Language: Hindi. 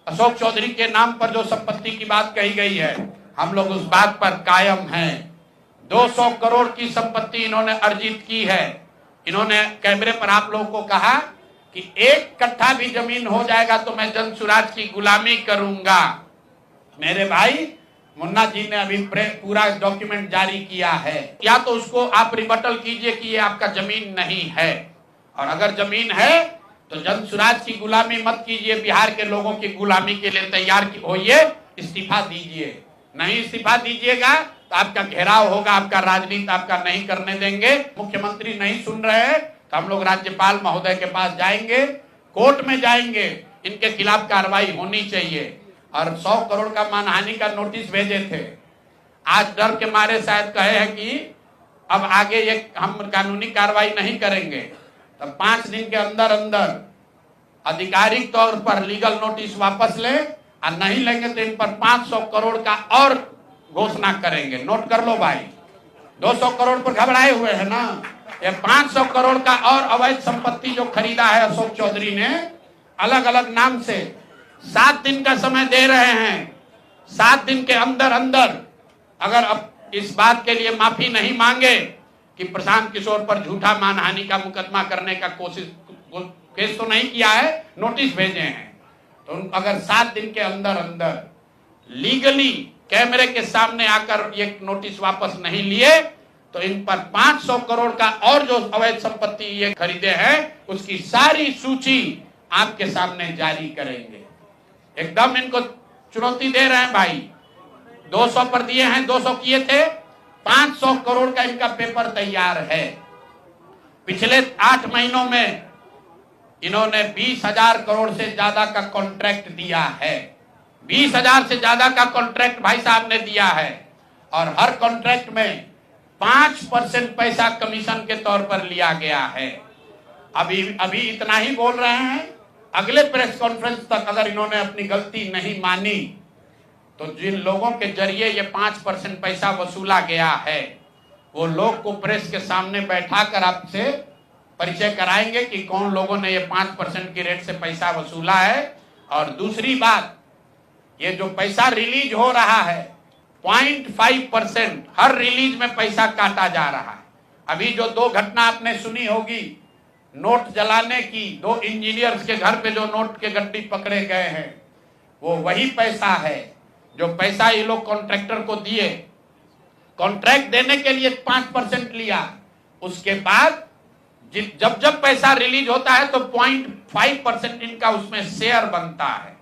अशोक चौधरी के नाम पर जो संपत्ति की बात कही गई है, हम लोग उस बात पर कायम हैं। 200 करोड़ की संपत्ति इन्होंने अर्जित की है। इन्होंने कैमरे पर आप लोगों को कहा कि 1 कट्ठा भी जमीन हो जाएगा तो मैं जन सुराज की गुलामी करूंगा। मेरे भाई मुन्ना जी ने अभी पूरा डॉक्यूमेंट जारी किया है, या तो उसको आप रिबटल कीजिए कि ये आपका जमीन नहीं है, और अगर जमीन है तो जन सुराज की गुलामी मत कीजिए, बिहार के लोगों की गुलामी के लिए तैयार होइए, इस्तीफा दीजिए। नहीं इस्तीफा दीजिएगा तो आपका घेराव होगा, आपका राजनीति आपका नहीं करने देंगे। मुख्यमंत्री नहीं सुन रहे हैं तो हम लोग राज्यपाल महोदय के पास जाएंगे, कोर्ट में जाएंगे, इनके खिलाफ कार्रवाई होनी चाहिए। और 100 करोड़ का मानहानि का नोटिस भेजे थे, आज डर के मारे शायद कहे हैं कि अब आगे ये हम कानूनी कार्रवाई नहीं करेंगे, तो 5 दिन के अंदर अंदर आधिकारिक तौर पर लीगल नोटिस वापस ले, और नहीं लेंगे तो इन पर 500 करोड़ का और घोषणा करेंगे। नोट कर लो भाई, 200 करोड़ पर घबराए हुए हैं ना, ये 500 करोड़ का और अवैध संपत्ति जो खरीदा है अशोक चौधरी ने अलग अलग नाम से, 7 दिन का समय दे रहे हैं। 7 दिन के अंदर अंदर अगर अब इस बात के लिए माफी नहीं मांगे कि प्रशांत किशोर पर झूठा मानहानि का मुकदमा करने का केस तो नहीं किया है, नोटिस भेजे हैं, तो अगर 7 दिन के अंदर अंदर लीगली कैमरे के सामने आकर ये नोटिस वापस नहीं लिए तो इन पर 500 करोड़ का और जो अवैध संपत्ति ये खरीदे हैं उसकी सारी सूची आपके सामने जारी करेंगे। एकदम इनको चुनौती दे रहे हैं भाई। 200 पर दिए हैं, 200 किए थे, 500 करोड़ का इनका पेपर तैयार है। पिछले 8 महीनों में इन्होंने 20,000 करोड़ से ज्यादा का कॉन्ट्रैक्ट दिया है। 20,000 से ज्यादा का कॉन्ट्रैक्ट भाई साहब ने दिया है, और हर कॉन्ट्रैक्ट में 5% पैसा कमीशन के तौर पर लिया गया है। अभी इतना ही बोल रहे हैं, अगले प्रेस कॉन्फ्रेंस तक अगर इन्होंने अपनी गलती नहीं मानी तो जिन लोगों के जरिए ये 5% पैसा वसूला गया है वो लोग को प्रेस के सामने बैठाकर आपसे परिचय कराएंगे कि कौन लोगों ने ये 5% की रेट से पैसा वसूला है। और दूसरी बात, ये जो पैसा रिलीज हो रहा है 0.5% हर रिलीज में पैसा काटा जा रहा है। अभी जो 2 घटना आपने सुनी होगी नोट जलाने की, 2 इंजीनियर्स के घर पे जो नोट के गड्डी पकड़े गए हैं, वो वही पैसा है जो पैसा ये लोग कॉन्ट्रैक्टर को दिए। कॉन्ट्रैक्ट देने के लिए 5% लिया, उसके बाद जब पैसा रिलीज होता है तो 0.5% इनका उसमें शेयर बनता है।